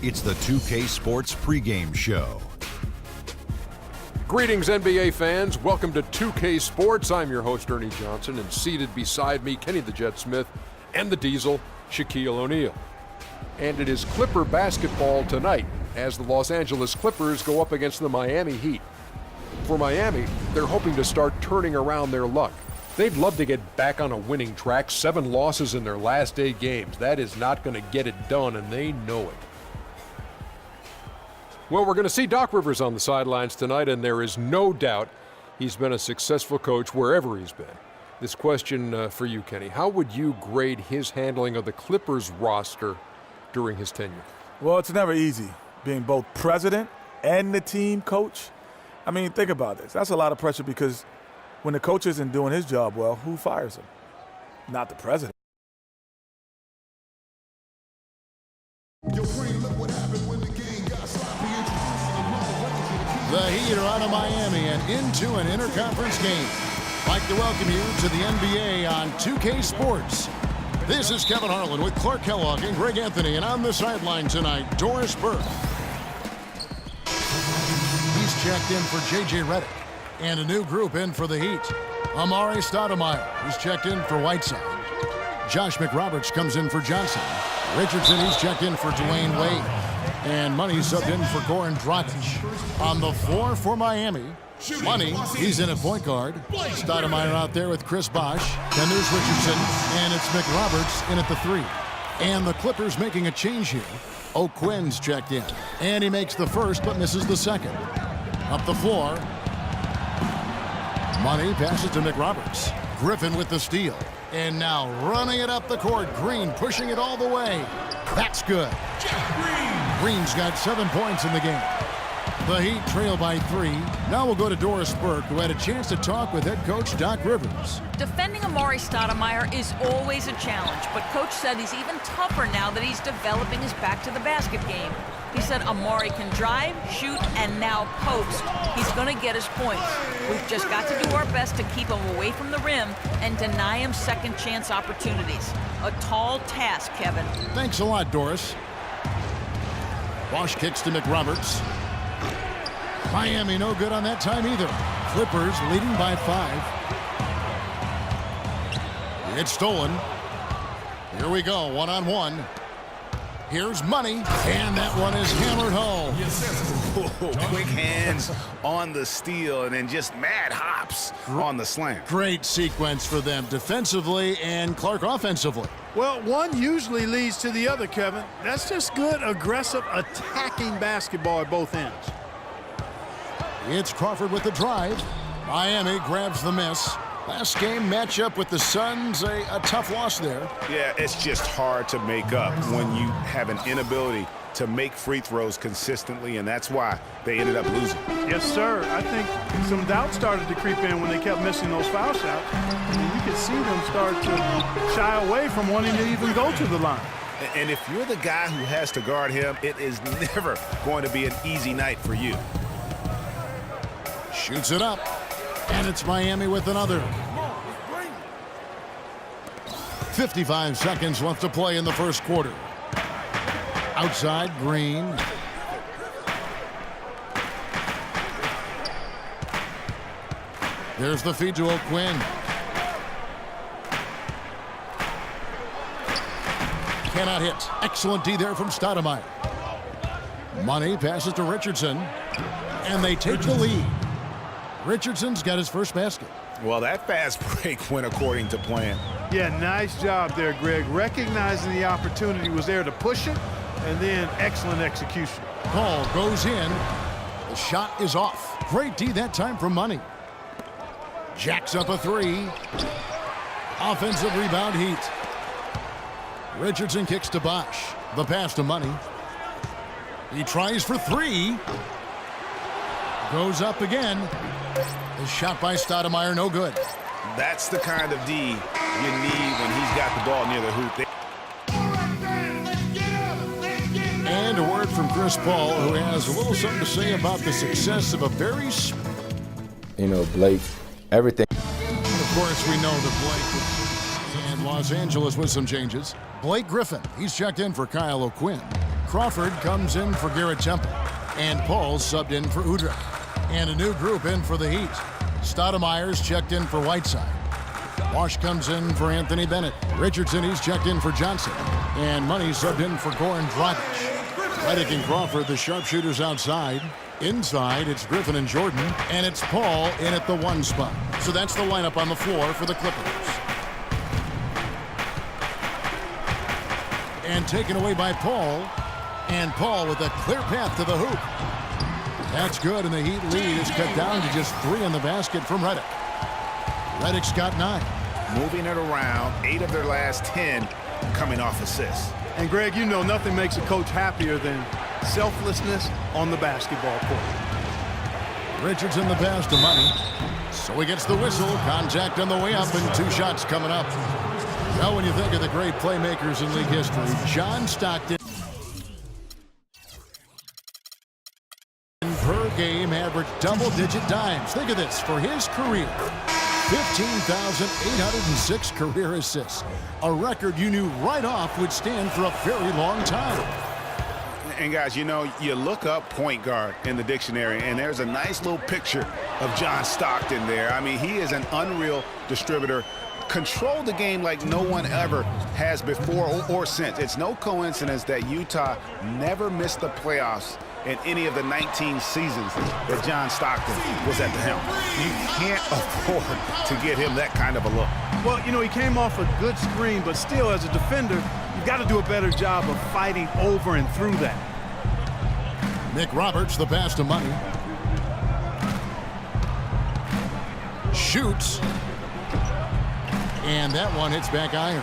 It's the 2K Sports pregame show. Greetings, NBA fans. Welcome to 2K Sports. I'm your host, Ernie Johnson, and seated beside me, Kenny the Jet Smith, and the Diesel, Shaquille O'Neal. And it is Clipper basketball tonight as the Los Angeles Clippers go up against the Miami Heat. For Miami, they're hoping to start turning around their luck. They'd love to get back on a winning track. 7 losses in their last 8 games. That is not going to get it done, and they know it. Well, we're going to see Doc Rivers on the sidelines tonight, and there is no doubt he's been a successful coach wherever he's been. This question for you, Kenny. How would you grade his handling of the Clippers roster during his tenure? Well, it's never easy being both president and the team coach. I mean, think about this. That's a lot of pressure because when the coach isn't doing his job well, who fires him? Not the president. The Heat are out of Miami and into an interconference game. I'd like to welcome you to the NBA on 2K Sports. This is Kevin Harlan with Clark Kellogg and Greg Anthony, and on the sideline tonight, Doris Burke. He's checked in for J.J. Redick, and a new group in for the Heat. Amari Stoudemire, he's checked in for Whiteside. Josh McRoberts comes in for Johnson. Richardson, he's checked in for Dwayne Wade. And Money subbed in for Goran Dragic. On the floor for Miami, Money, he's in at point guard. Stoudemire out there with Chris Bosh. Then there's Richardson, and it's McRoberts in at the 3. And the Clippers making a change here. O'Quinn's checked in. And he makes the first but misses the second. Up the floor. Money passes to McRoberts. Griffin with the steal. And now running it up the court. Green pushing it all the way. That's good. Green's got 7 points in the game. The Heat trail by 3. Now we'll go to Doris Burke, who had a chance to talk with head coach Doc Rivers. Defending Amari Stoudemire is always a challenge, but coach said he's even tougher now that he's developing his back-to-the-basket game. He said Amari can drive, shoot, and now post. He's going to get his points. We've just got to do our best to keep him away from the rim and deny him second-chance opportunities. A tall task, Kevin. Thanks a lot, Doris. Bosh kicks to McRoberts. Miami no good on that time either. Clippers leading by 5. It's stolen. Here we go, one-on-one. Here's Money, and that one is hammered home. Quick hands on the steal, and then just mad hops on the slam. Great sequence for them defensively and Clark offensively. Well, one usually leads to the other, Kevin. That's just good, aggressive, attacking basketball at both ends. It's Crawford with the drive. Miami grabs the miss. Last game matchup with the Suns, a tough loss there. Yeah, it's just hard to make up when you have an inability to make free throws consistently, and that's why they ended up losing. Yes, sir. I think some doubt started to creep in when they kept missing those foul shots. And you could see them start to shy away from wanting to even go to the line. And if you're the guy who has to guard him, it is never going to be an easy night for you. Shoots it up, and it's Miami with another. 55 seconds left to play in the first quarter. Outside, Green. There's the feed to O'Quinn. Cannot hit. Excellent D there from Stoudemire. Money passes to Richardson, and they take the lead. Richardson's got his first basket. Well, that fast break went according to plan. Yeah, nice job there, Greg. Recognizing the opportunity was there to push it, and then excellent execution. Ball goes in. The shot is off. Great D that time from Money. Jacks up a 3. Offensive rebound, Heat. Richardson kicks to Bosh. The pass to Money. He tries for 3. Goes up again. The shot by Stoudemire, no good. That's the kind of D you need when he's got the ball near the hoop. And a word from Chris Paul, who has a little something to say about the success of a very... Blake, everything. Of course, we know that Blake is in Los Angeles with some changes. Blake Griffin, he's checked in for Kyle O'Quinn. Crawford comes in for Garrett Temple. And Paul subbed in for Udrih. And a new group in for the Heat. Stoudemire's checked in for Whiteside. Wash comes in for Anthony Bennett. Richardson, he's checked in for Johnson. And Money subbed in for Goran Dragic. Redick and Crawford, the sharpshooters outside. Inside, it's Griffin and Jordan. And it's Paul in at the 1 spot. So that's the lineup on the floor for the Clippers. And taken away by Paul. And Paul with a clear path to the hoop. That's good, and the Heat lead is cut down to just 3 in the basket from Redick. Redick's got 9. Moving it around, 8 of their last 10 coming off assists. And Greg, you know nothing makes a coach happier than selflessness on the basketball court. Richardson the pass to Money. So he gets the whistle. Contact on the way up and 2 shots coming up. Now when you think of the great playmakers in league history, John Stockton per game averaged double-digit dimes. Think of this, for his career, 15,806 career assists. A record you knew right off would stand for a very long time. And guys, you know, you look up point guard in the dictionary, and there's a nice little picture of John Stockton there. I mean, he is an unreal distributor. Controlled the game like no one ever has before or since. It's no coincidence that Utah never missed the playoffs in any of the 19 seasons that John Stockton was at the helm. You can't afford to get him that kind of a look. Well, you know, he came off a good screen, but still, as a defender, you've got to do a better job of fighting over and through that. Nick Roberts, the pass to Money. Shoots. And that one hits back iron.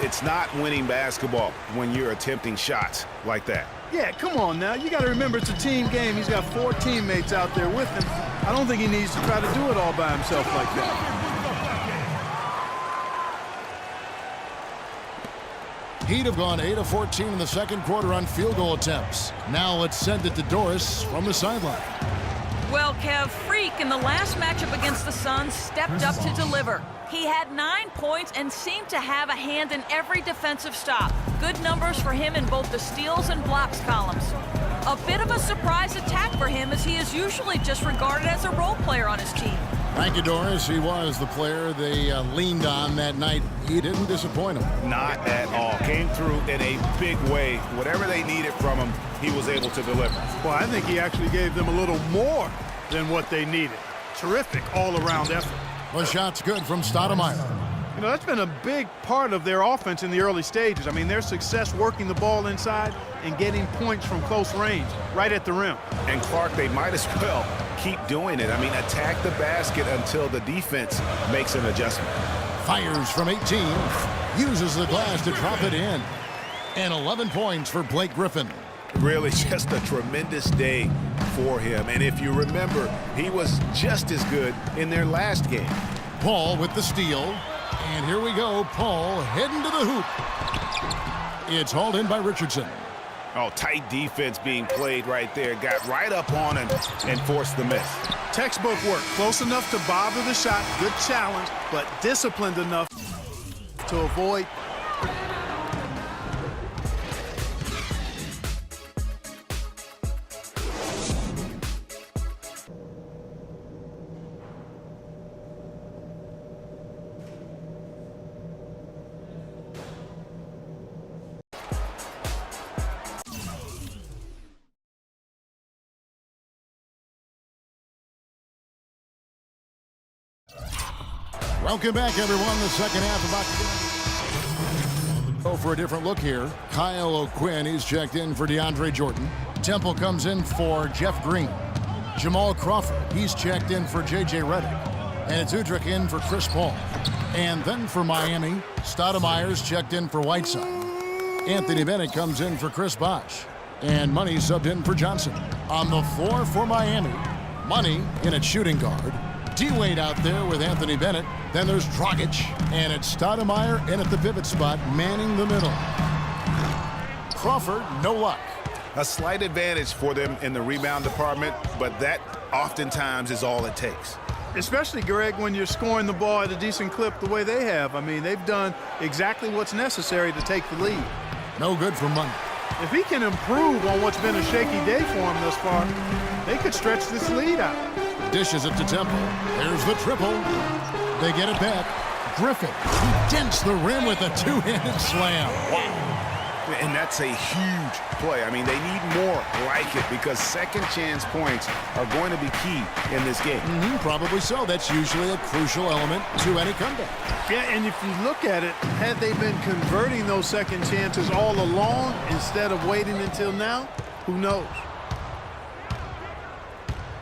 It's not winning basketball when you're attempting shots like that. Yeah, come on now. You got to remember it's a team game. He's got 4 teammates out there with him. I don't think he needs to try to do it all by himself like that. Heat have gone 8 of 14 in the second quarter on field goal attempts. Now let's send it to Doris from the sideline. Well, Kev, Freak in the last matchup against the Suns stepped up to deliver. He had 9 points and seemed to have a hand in every defensive stop. Good numbers for him in both the steals and blocks columns. A bit of a surprise attack for him, as he is usually just regarded as a role player on his team. Thank you, Doris. He was the player they leaned on that night. He didn't disappoint them. Not at all. Came through in a big way. Whatever they needed from him, he was able to deliver. Well, I think he actually gave them a little more than what they needed. Terrific all-around effort. The shot's good from Stoudemire. You know, that's been a big part of their offense in the early stages. I mean, their success working the ball inside and getting points from close range, right at the rim. And Clark, they might as well keep doing it. I mean, attack the basket until the defense makes an adjustment. Fires from 18. Uses the glass to drop it in. And 11 points for Blake Griffin. Really just a tremendous day for him. And if you remember, he was just as good in their last game. Paul with the steal. And here we go. Paul heading to the hoop. It's hauled in by Richardson. Oh, tight defense being played right there. Got right up on him and forced the miss. Textbook work. Close enough to bother the shot. Good challenge, but disciplined enough to avoid. Welcome back, everyone. The second half about to go for a different look here. Kyle O'Quinn, he's checked in for DeAndre Jordan. Temple comes in for Jeff Green. Jamal Crawford, he's checked in for J.J. Redick. And it's Udrih in for Chris Paul. And then for Miami, Stoudemire's checked in for Whiteside. Anthony Bennett comes in for Chris Bosh. And Money subbed in for Johnson. On the floor for Miami, Money in at shooting guard. D-Wade out there with Anthony Bennett. Then there's Dragic. And it's Stoudemire in at the pivot spot, manning the middle. Crawford, no luck. A slight advantage for them in the rebound department, but that oftentimes is all it takes. Especially, Greg, when you're scoring the ball at a decent clip the way they have. I mean, they've done exactly what's necessary to take the lead. No good for Money. If he can improve on what's been a shaky day for him thus far, they could stretch this lead out. Dishes it to Temple. There's the triple. They get it back. Griffin, he dents the rim with a two-handed slam. Wow. And that's a huge play. I mean, they need more like it because second chance points are going to be key in this game. Probably so. That's usually a crucial element to any comeback. Yeah, and if you look at it, had they been converting those second chances all along instead of waiting until now, who knows?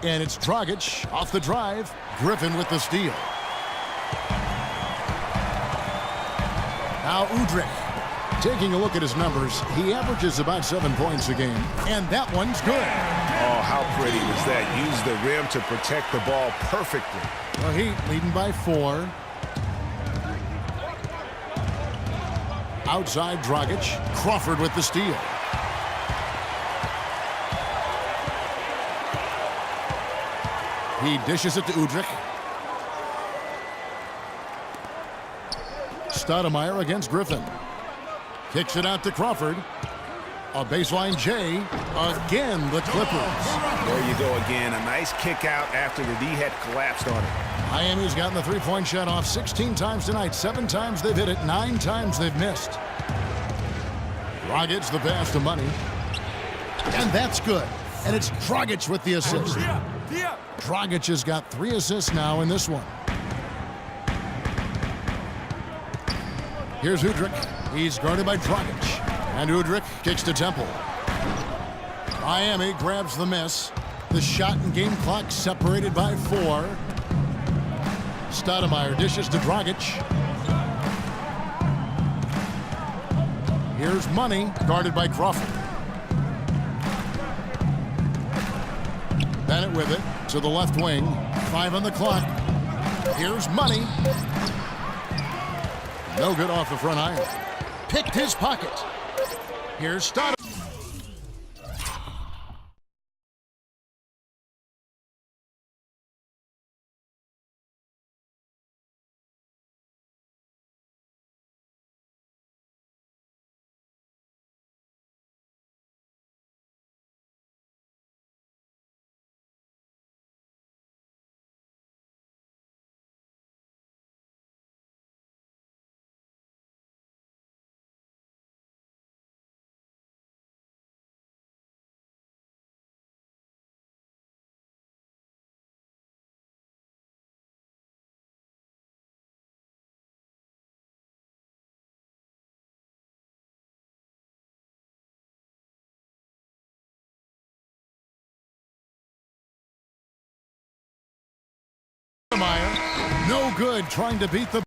And it's Dragic off the drive. Griffin with the steal. Now Udrih. Taking a look at his numbers, he averages about 7 points a game. And that one's good. Oh, how pretty was that? Used the rim to protect the ball perfectly. The Heat leading by 4. Outside Dragic. Crawford with the steal. He dishes it to Udrih. Stoudemire against Griffin. Kicks it out to Crawford. A baseline J. Again, the Clippers. There you go again. A nice kick out after the D had collapsed on it. Miami's gotten the three-point shot off 16 times tonight. 7 times they've hit it. 9 times they've missed. Dragic the pass to Money. And that's good. And it's Dragic with the assist. Dragic has got 3 assists now in this one. Here's Udrih. He's guarded by Dragic. And Udrih kicks to Temple. Miami grabs the miss. The shot and game clock separated by 4. Stoudemire dishes to Dragic. Here's Money, guarded by Crawford. Bennett with it to the left wing. 5 on the clock. Here's Money. No good off the front iron. Picked his pocket. Here's Stoudemire. No good trying to beat the